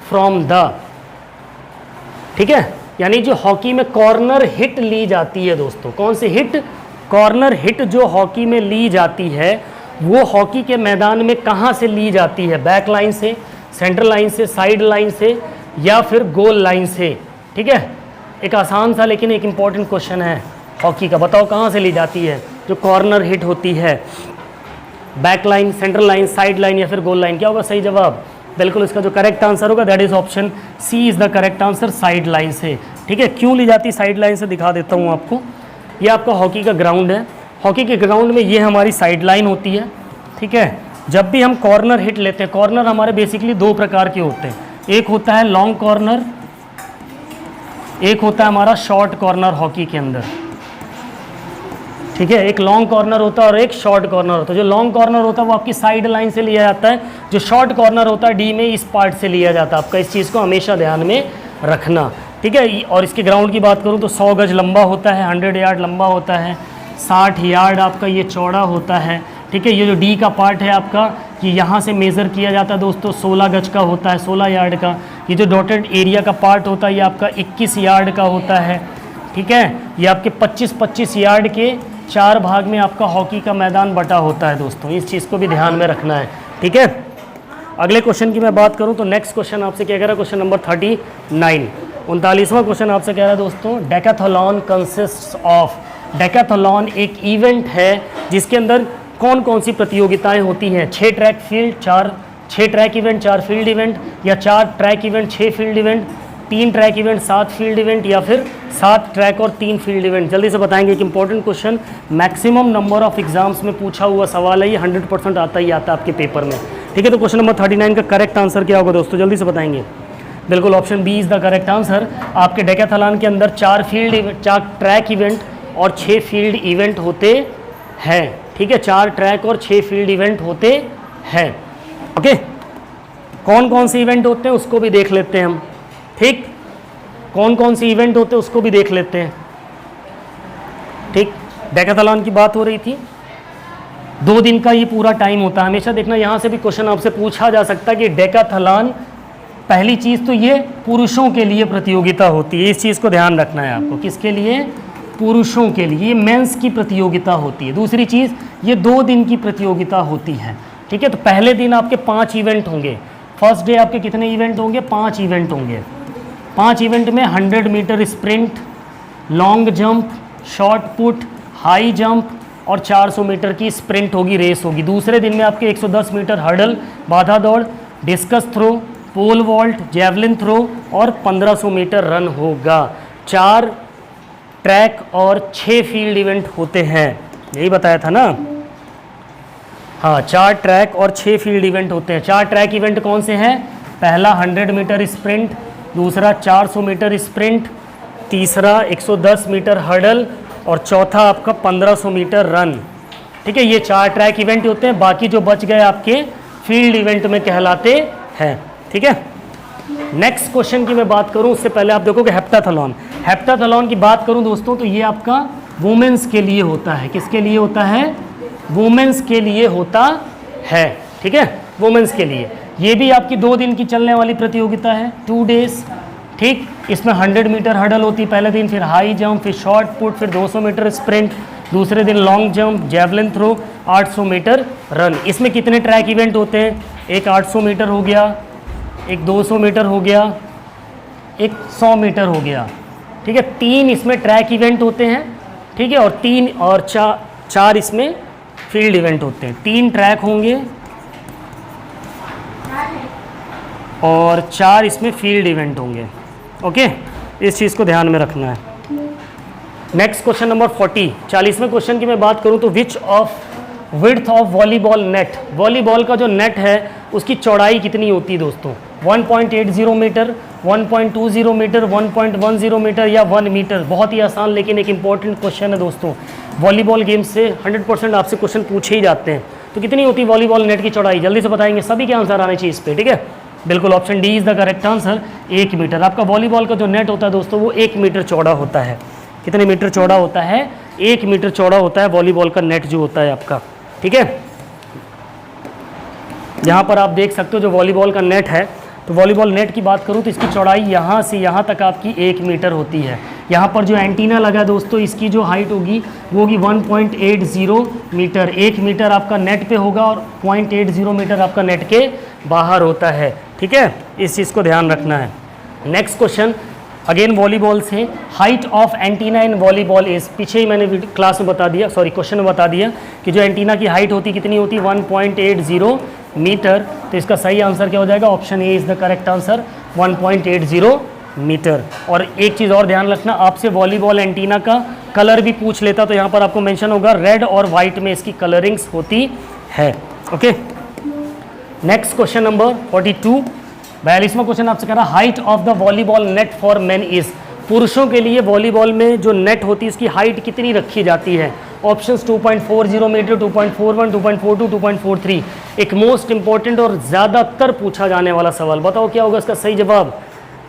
from the. ठीक है, यानी जो हॉकी में कॉर्नर हिट ली जाती है दोस्तों, कौन सी हिट? कॉर्नर हिट जो हॉकी में ली जाती है वो हॉकी के मैदान में कहाँ से ली जाती है? बैक लाइन से, सेंटर लाइन से, साइड लाइन से या फिर गोल लाइन से? ठीक है, एक आसान सा लेकिन एक इम्पॉर्टेंट क्वेश्चन है हॉकी का। बताओ कहाँ से ली जाती है जो कॉर्नर हिट होती है? Back line, centre line, side line या फिर गोल लाइन? क्या होगा सही जवाब? बिल्कुल, इसका जो करेक्ट आंसर होगा that is option C is the correct answer, side line से। ठीक है, क्यों ली जाती साइड लाइन से दिखा देता हूँ आपको। ये आपका हॉकी का ग्राउंड है, हॉकी के ग्राउंड में ये हमारी साइड लाइन होती है। ठीक है, जब भी हम कॉर्नर हिट लेते हैं, कॉर्नर हमारे बेसिकली दो प्रकार के होते हैं, एक होता है लॉन्ग कॉर्नर, एक होता है हमारा शॉर्ट कॉर्नर हॉकी के अंदर। ठीक है, एक लॉन्ग कॉर्नर होता है और एक शॉर्ट कॉर्नर होता है। जो लॉन्ग कॉर्नर होता है वो आपकी साइड लाइन से लिया जाता है, जो शॉर्ट कॉर्नर होता है डी में इस पार्ट से लिया जाता है। आपका इस चीज़ को हमेशा ध्यान में रखना। ठीक है, और इसके ग्राउंड की बात करूँ तो 100 गज लंबा होता है, 100 यार्ड लंबा होता है, 60 यार्ड आपका ये चौड़ा होता है। ठीक है, ये जो डी का पार्ट है आपका, ये यहाँ से मेज़र किया जाता है दोस्तों, 16 गज का होता है, 16 यार्ड का। ये जो डॉटेड एरिया का पार्ट होता है ये आपका 21 यार्ड का होता है। ठीक है, ये आपके 25-25 यार्ड के 4 भाग में आपका हॉकी का मैदान बटा होता है दोस्तों, इस चीज़ को भी ध्यान में रखना है। ठीक है, अगले क्वेश्चन की मैं बात करूं तो नेक्स्ट क्वेश्चन आपसे क्या कह रहा है, क्वेश्चन नंबर 39, 39वां क्वेश्चन आपसे कह रहा है दोस्तों, डेकाथलॉन कंसिस्ट्स ऑफ। डेकाथलॉन एक इवेंट है जिसके अंदर कौन कौन सी प्रतियोगिताएं होती हैं? 6 track field, 4 6 track event 4 field event, या 4 track event 6 field event, 3 track event 7 field event, या फिर 7 ट्रैक और 3 फील्ड इवेंट? जल्दी से बताएंगे। एक important question, maximum number of exams में पूछा हुआ सवाल है ये, 100% आता ही आता है आपके पेपर में। ठीक है, तो क्वेश्चन नंबर 39 का करेक्ट आंसर क्या होगा दोस्तों, जल्दी से बताएंगे। बिल्कुल option B is the correct answer. आपके डेकाथलॉन के अंदर 4 ट्रैक इवेंट और 6 फील्ड इवेंट होते हैं। ठीक है, 4 ट्रैक और 6 फील्ड इवेंट होते हैं। ओके, कौन कौन से इवेंट होते हैं उसको भी देख लेते हैं हम। ठीक, कौन कौन से इवेंट होते हैं उसको भी देख लेते हैं। ठीक, डेकाथलॉन की बात हो रही थी, 2 दिन का ये पूरा टाइम होता है। हमेशा देखना, यहाँ से भी क्वेश्चन आपसे पूछा जा सकता है कि डेकाथलॉन, पहली चीज़ तो ये पुरुषों के लिए प्रतियोगिता होती है, इस चीज़ को ध्यान रखना है आपको। किसके लिए? पुरुषों के लिए, मेंस की प्रतियोगिता होती है। दूसरी चीज़, ये 2 दिन की प्रतियोगिता होती है। ठीक है, तो पहले दिन आपके 5 इवेंट होंगे। फर्स्ट डे आपके कितने इवेंट होंगे? 5 इवेंट होंगे। 5 इवेंट में 100 metre sprint, long jump, shot put, high jump और 400 मीटर की स्प्रिंट होगी, रेस होगी। दूसरे दिन में आपके 110 मीटर हर्डल, बाधा दौड़, discus throw, pole vault, javelin throw और 1500 मीटर रन होगा। 4 ट्रैक और 6 फील्ड इवेंट होते हैं, यही बताया था ना। हाँ, 4 ट्रैक और 6 फील्ड इवेंट होते हैं। 4 ट्रैक इवेंट कौन से हैं? पहला 100 मीटर स्प्रिंट, दूसरा 400 मीटर स्प्रिंट, तीसरा 110 मीटर हर्डल और चौथा आपका 1500 मीटर रन। ठीक है, ये 4 ट्रैक इवेंट होते हैं। बाकी जो बच गए आपके फील्ड इवेंट में कहलाते हैं। ठीक है, नेक्स्ट क्वेश्चन की मैं बात करूं उससे पहले आप देखोगे हेप्टाथलॉन। हेप्टाथलॉन की बात करूं दोस्तों तो ये आपका वुमेन्स के लिए होता है। किसके लिए होता है? वुमेन्स के लिए होता है। ठीक है, वुमेन्स के लिए। ये भी आपकी 2 दिन की चलने वाली प्रतियोगिता है, 2 डेज। ठीक, इसमें 100 मीटर हर्डल होती है पहले दिन, फिर हाई जंप, फिर शॉर्ट पुट, फिर 200 मीटर स्प्रिंट, दूसरे दिन long jump, javelin throw, 800 metre run. इसमें कितने ट्रैक इवेंट होते हैं? एक 800 मीटर हो गया, एक 200 मीटर हो गया, एक 100 मीटर हो गया। ठीक है, 3 इसमें ट्रैक इवेंट होते हैं। ठीक है, और 3 और 4 इसमें फील्ड इवेंट होते हैं। 3 ट्रैक होंगे और 4 इसमें फील्ड इवेंट होंगे। ओके, इस चीज़ को ध्यान में रखना है। नेक्स्ट क्वेश्चन नंबर 40वें क्वेश्चन की मैं बात करूं तो which of width of volleyball net, volleyball का जो नेट है उसकी चौड़ाई कितनी होती है दोस्तों? 1.80 मीटर, 1.20 मीटर, 1.10 मीटर या 1 मीटर? बहुत ही आसान लेकिन एक इंपॉर्टेंट क्वेश्चन है दोस्तों। वॉलीबॉल गेम से 100% आपसे क्वेश्चन पूछे ही जाते हैं। तो कितनी होती है वॉलीबॉल नेट की चौड़ाई? जल्दी से बताएंगे, सभी के आंसर आने चाहिए इस पर। ठीक है, बिल्कुल option D is the correct answer, 1 metre. आपका वॉलीबॉल का जो नेट होता है दोस्तों वो 1 मीटर चौड़ा होता है। कितने मीटर चौड़ा होता है? 1 मीटर चौड़ा होता है वॉलीबॉल का नेट जो होता है आपका। ठीक है, यहाँ पर आप देख सकते हो जो वॉलीबॉल का नेट है, तो वॉलीबॉल नेट की बात करूँ तो इसकी चौड़ाई यहाँ से यहाँ तक आपकी 1 मीटर होती है। यहाँ पर जो एंटीना लगा दोस्तों इसकी जो हाइट होगी वो होगी 1.80 मीटर। 1 मीटर आपका नेट पे होगा और 0.80 मीटर आपका नेट के बाहर होता है। ठीक है, इस चीज़ को ध्यान रखना है। नेक्स्ट क्वेश्चन अगेन वॉलीबॉल से, height of antenna in volleyball is, पीछे ही मैंने क्लास में बता दिया, सॉरी क्वेश्चन में बता दिया कि जो एंटीना की हाइट होती कितनी होती है? 1.80 मीटर। तो इसका सही आंसर क्या हो जाएगा? Option A is the correct answer, 1.80 metre. और एक चीज़ और ध्यान रखना, आपसे वॉलीबॉल एंटीना का कलर भी पूछ लेता तो यहाँ पर आपको मेंशन होगा रेड और वाइट में इसकी कलरिंग्स होती है। ओके, नेक्स्ट क्वेश्चन नंबर 42वां क्वेश्चन आपसे कह रहा है height of the volleyball net for men is, पुरुषों के लिए वॉलीबॉल में जो नेट होती है उसकी हाइट कितनी रखी जाती है? Options 2.40 metre, 2.41, 2.42, 2.43। एक मोस्ट इंपॉर्टेंट और ज़्यादातर पूछा जाने वाला सवाल, बताओ क्या होगा इसका सही जवाब?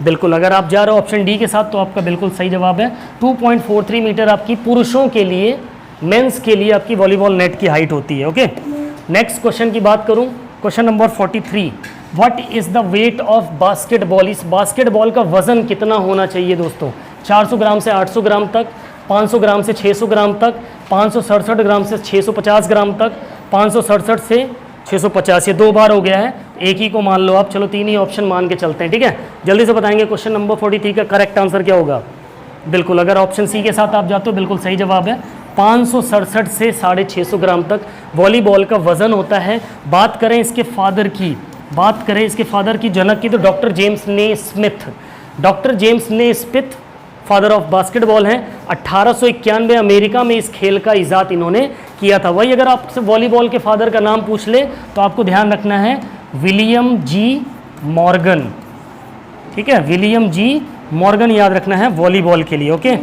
बिल्कुल, अगर आप जा रहे हो ऑप्शन डी के साथ तो आपका बिल्कुल सही जवाब है। 2.43 मीटर आपकी पुरुषों के लिए, मेंस के लिए आपकी वॉलीबॉल नेट की हाइट होती है। ओके, नेक्स्ट क्वेश्चन की बात करूं, question number 43, what is the weight of basketball, इस बास्केटबॉल का वजन कितना होना चाहिए दोस्तों? 400 ग्राम से 800 ग्राम तक, 500 ग्राम से 600 ग्राम तक, 567 ग्राम से 650 ग्राम तक, 567 से 650, ये 2 बार हो गया है, एक ही को मान लो आप। चलो 3 ही ऑप्शन मान के चलते हैं। ठीक है, जल्दी से बताएंगे क्वेश्चन नंबर 43 का करेक्ट आंसर क्या होगा? बिल्कुल, अगर ऑप्शन सी के साथ आप जाते हो बिल्कुल सही जवाब है, 567 से 650 ग्राम तक वॉलीबॉल का वज़न होता है। बात करें इसके फादर की बात करें इसके फादर की, जनक की, तो डॉक्टर जेम्स ने स्मिथ। डॉक्टर जेम्स ने स्मिथ फादर ऑफ बास्केटबॉल हैं। 1891 अमेरिका में इस खेल का इजाद इन्होंने किया था। वही अगर आपसे वॉलीबॉल के फादर का नाम पूछ ले तो आपको ध्यान रखना है विलियम जी मॉर्गन। ठीक है, विलियम जी मॉर्गन याद रखना है वॉलीबॉल के लिए। Okay,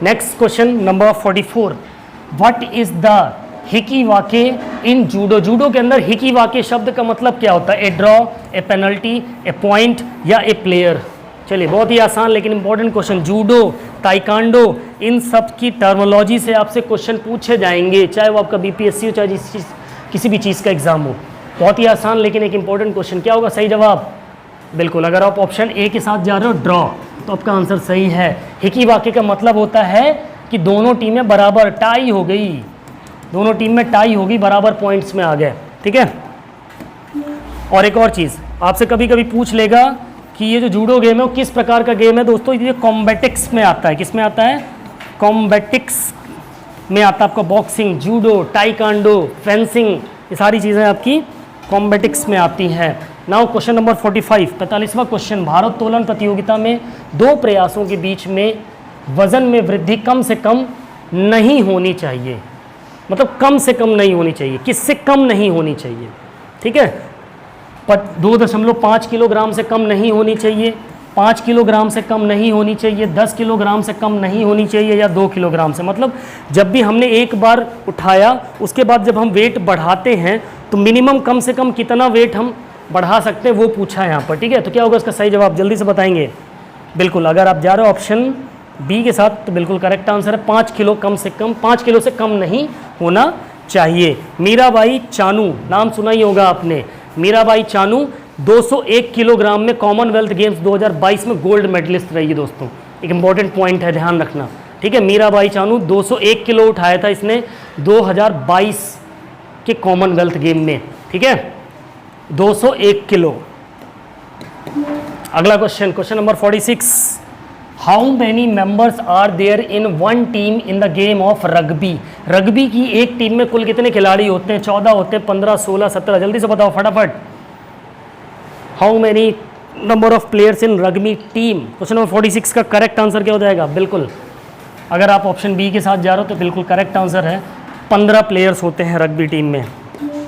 next question number 44, what is the hiki wake in judo. Judo के अंदर हिकी वाके शब्द का मतलब क्या होता है? A draw, A penalty, A point या ए प्लेयर। चलिए, बहुत ही आसान लेकिन इंपॉर्टेंट क्वेश्चन। जूडो, ताइकांडो, इन सब की टर्मोलॉजी से आपसे क्वेश्चन पूछे जाएंगे, चाहे वो आपका बीपीएससी हो, चाहे किसी भी चीज़ का एग्जाम हो। बहुत ही आसान लेकिन एक इंपॉर्टेंट क्वेश्चन। क्या होगा सही जवाब? बिल्कुल, अगर आप ऑप्शन ए के साथ जा रहे हो ड्रॉ, तो आपका आंसर सही है। हिकी वाके का मतलब होता है कि दोनों टीमें बराबर, टाई हो गई, दोनों टीम में टाई होगी, बराबर पॉइंट्स में आ गए। ठीक है, और एक और चीज़ आपसे कभी कभी पूछ लेगा कि ये जो जूडो गेम है वो किस प्रकार का गेम है। दोस्तों, ये कॉम्बैटिक्स में आता है। किस में आता है? कॉम्बैटिक्स में आता है आपका बॉक्सिंग, जूडो, टाइकांडो, फेंसिंग, ये सारी चीज़ें आपकी कॉम्बैटिक्स में आती हैं। नाउ क्वेश्चन नंबर 45, 45वां क्वेश्चन। भारोत्तोलन प्रतियोगिता में दो प्रयासों के बीच में वजन में वृद्धि कम से कम नहीं होनी चाहिए। मतलब कम से कम नहीं होनी चाहिए, किससे कम नहीं होनी चाहिए? ठीक है, 2.5 किलोग्राम से कम नहीं होनी चाहिए, 5 किलोग्राम से कम नहीं होनी चाहिए, 10 किलोग्राम से कम नहीं होनी चाहिए, या 2 किलोग्राम से। मतलब जब भी हमने एक बार उठाया, उसके बाद जब हम वेट बढ़ाते हैं तो मिनिमम कम से कम कितना वेट हम बढ़ा सकते हैं वो पूछा है यहाँ पर। ठीक है, तो क्या होगा इसका सही जवाब? जल्दी से बताएंगे। बिल्कुल, अगर आप जा रहे हो ऑप्शन बी के साथ तो बिल्कुल करेक्ट आंसर है। 5 किलो कम से कम, 5 किलो से कम नहीं होना चाहिए। मीराबाई चानू, नाम सुना ही होगा आपने। मीराबाई चानू 201 किलोग्राम में कॉमनवेल्थ गेम्स 2022 में गोल्ड मेडलिस्ट रही है। दोस्तों, एक इंपॉर्टेंट पॉइंट है, ध्यान रखना। ठीक है, मीराबाई चानू 201 किलो उठाया था इसने 2022 के कॉमनवेल्थ गेम में। ठीक है, 201 किलो। अगला question, question number 46, how many members are there in one team in the game of rugby. Rugby की एक टीम में कुल कितने खिलाड़ी होते हैं? 14 होते हैं, 15, 16, 17? जल्दी से बताओ फटाफट। How many number of players in rugby team. Question number 46 का करेक्ट आंसर क्या हो जाएगा? बिल्कुल, अगर आप ऑप्शन बी के साथ जा रहे हो तो बिल्कुल करेक्ट आंसर है 15 प्लेयर्स होते हैं रग्बी टीम में।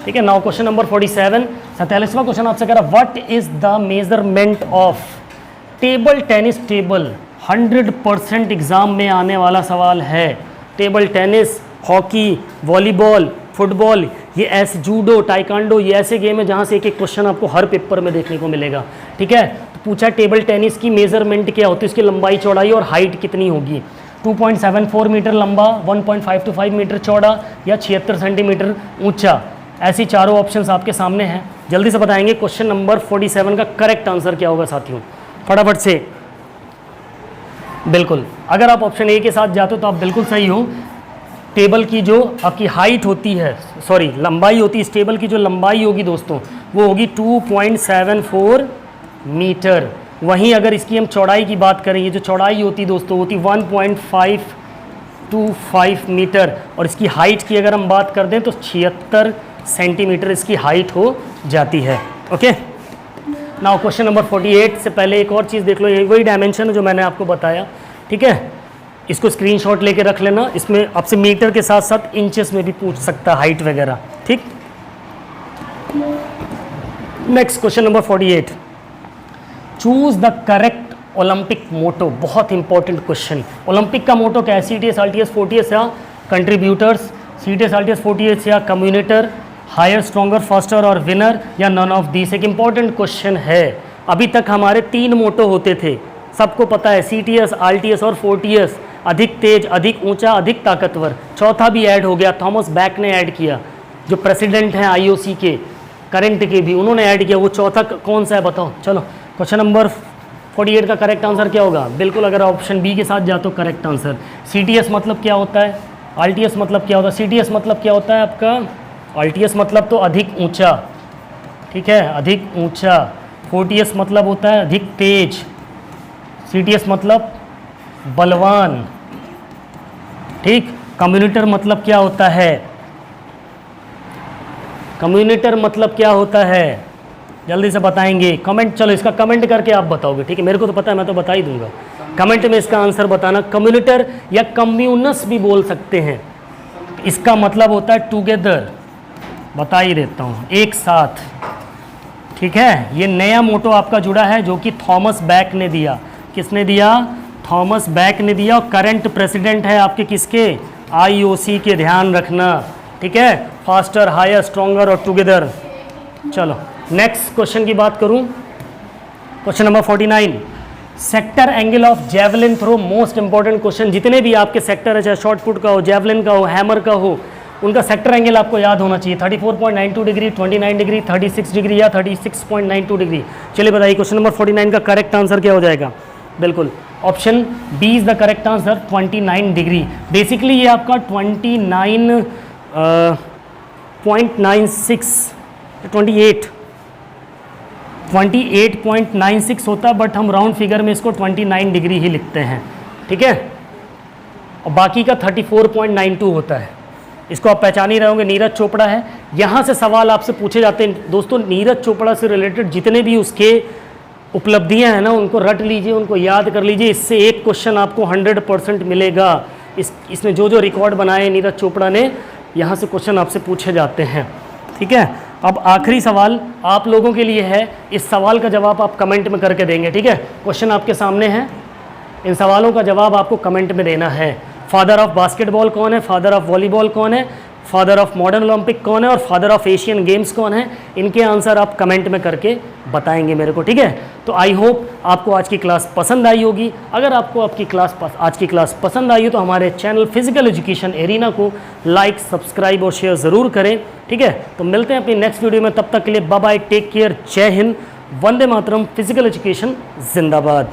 ठीक है, नाउ क्वेश्चन नंबर 47, 47वां क्वेश्चन आपसे कह रहा है, what is the measurement of table tennis table. 100% exam में आने वाला सवाल है। Table tennis, hockey, volleyball, football, ये ऐसे, जूडो, टाइकांडो, ये ऐसे गेम है जहाँ से एक एक क्वेश्चन आपको हर पेपर में देखने को मिलेगा। ठीक है, तो पूछा टेबल टेनिस की मेजरमेंट क्या होती है, उसकी लंबाई, चौड़ाई और हाइट कितनी होगी। 2.74 मीटर लंबा, 1.525 मीटर चौड़ा, या 76 सेंटीमीटर ऊंचा। ऐसी चारों ऑप्शंस आपके सामने हैं। जल्दी से बताएंगे क्वेश्चन नंबर 47 का करेक्ट आंसर क्या होगा साथियों, फटाफट से। बिल्कुल, अगर आप ऑप्शन ए के साथ जाते हो तो आप बिल्कुल सही हो। टेबल की जो आपकी हाइट होती है, सॉरी लंबाई होती है, इस टेबल की जो लंबाई होगी दोस्तों वो होगी 2.74 मीटर। वहीं अगर इसकी हम चौड़ाई की बात करें, ये जो चौड़ाई होती दोस्तों होती 1.525 मीटर, और इसकी हाइट की अगर हम बात कर दें तो 76 सेंटीमीटर इसकी हाइट हो जाती है। ओके, नाउ क्वेश्चन नंबर 48 से पहले एक और चीज़ देख लो, ये वही डायमेंशन है जो मैंने आपको बताया। ठीक है, इसको स्क्रीनशॉट लेके रख लेना। इसमें आपसे मीटर के साथ साथ इंचेस में भी पूछ सकता है, हाइट वगैरह। ठीक, next question number 48, choose the correct Olympic motto. बहुत इंपॉर्टेंट क्वेश्चन। ओलंपिक का मोटो क्या है? CTS, RTS, 40S या कंट्रीब्यूटर्स, CTS, RTS, 40S या कम्युनिटर, हायर, स्ट्रॉन्गर, फास्टर और विनर, या नन ऑफ दिस। एक इंपॉर्टेंट क्वेश्चन है। अभी तक हमारे 3 मोटो होते थे, सबको पता है, CTS, RTS और 40S। अधिक तेज, अधिक ऊंचा, अधिक ताकतवर। चौथा भी ऐड हो गया, थॉमस बैक ने ऐड किया, जो प्रेसिडेंट हैं IOC के करंट के भी, उन्होंने ऐड किया। वो चौथा कौन सा है बताओ। चलो, क्वेश्चन नंबर 48 का करेक्ट आंसर क्या होगा? बिल्कुल, अगर ऑप्शन बी के साथ जाते हो करेक्ट आंसर। CTS मतलब क्या होता है? RTS मतलब क्या होता है? CTS मतलब क्या होता है आपका? RTS मतलब तो अधिक ऊंचा। ठीक है, अधिक ऊंचा। 40S मतलब होता है अधिक तेज। CTS मतलब बलवान। ठीक, कम्युनिटर मतलब क्या होता है? कम्युनिटर मतलब क्या होता है? जल्दी से बताएंगे कमेंट। चलो इसका कमेंट करके आप बताओगे, ठीक है, मेरे को तो पता है, मैं तो बता ही दूंगा। कमेंट में इसका आंसर बताना। कम्युनिटर या कम्युनस भी बोल सकते हैं, इसका मतलब होता है टुगेदर, बता ही देता हूँ, एक साथ, ठीक है। ये नया मोटो आपका जुड़ा है जो कि थॉमस बैक ने दिया। किसने दिया? थॉमस बैक ने दिया। और करंट प्रेसिडेंट है आपके किसके? IOC के, ध्यान रखना, ठीक है। फास्टर, हायर, स्ट्रॉन्गर और टुगेदर। चलो नेक्स्ट क्वेश्चन की बात करूं, question number 49, sector angle of javelin throw. Most important question, जितने भी आपके सेक्टर है, चाहे शॉर्ट पुट का हो, जेवलिन का हो, हैमर का हो, उनका सेक्टर एंगल आपको याद होना चाहिए। 34.92 डिग्री, 29 डिग्री, 36 डिग्री या 36.92 डिग्री। चलिए बताइए क्वेश्चन नंबर 49 का करेक्ट आंसर क्या हो जाएगा? बिल्कुल option B is the correct answer, 29 degree. Basically ये आपका 28.96 होता है, बट हम राउंड फिगर में इसको 29 डिग्री ही लिखते हैं, ठीक है। और बाकी का 34.92 होता है। इसको आप पहचान ही रहे होंगे, नीरज चोपड़ा है। यहाँ से सवाल आपसे पूछे जाते हैं दोस्तों, नीरज चोपड़ा से रिलेटेड जितने भी उसके उपलब्धियां हैं ना, उनको रट लीजिए, उनको याद कर लीजिए। इससे एक क्वेश्चन आपको 100% मिलेगा। इसने जो जो रिकॉर्ड बनाए नीरज चोपड़ा ने, यहाँ से क्वेश्चन आपसे पूछे जाते हैं, ठीक है। अब आखिरी सवाल आप लोगों के लिए है, इस सवाल का जवाब आप कमेंट में करके देंगे, ठीक है। क्वेश्चन आपके सामने है, इन सवालों का जवाब आपको कमेंट में देना है। फादर ऑफ बास्केटबॉल कौन है? फादर ऑफ वॉलीबॉल कौन है? फादर ऑफ मॉडर्न ओलंपिक कौन है? और फादर ऑफ एशियन गेम्स कौन है? इनके आंसर आप कमेंट में करके बताएंगे मेरे को, ठीक है। तो आई होप आपको आज की क्लास पसंद आई होगी। अगर आपको आज की क्लास पसंद आई हो तो हमारे चैनल फिजिकल एजुकेशन एरिना को लाइक, सब्सक्राइब और शेयर ज़रूर करें, ठीक है। तो मिलते हैं अपनी नेक्स्ट वीडियो में, तब तक के लिए बाय बाय, टेक केयर, जय हिंद, वंदे मातरम, फिजिकल एजुकेशन जिंदाबाद।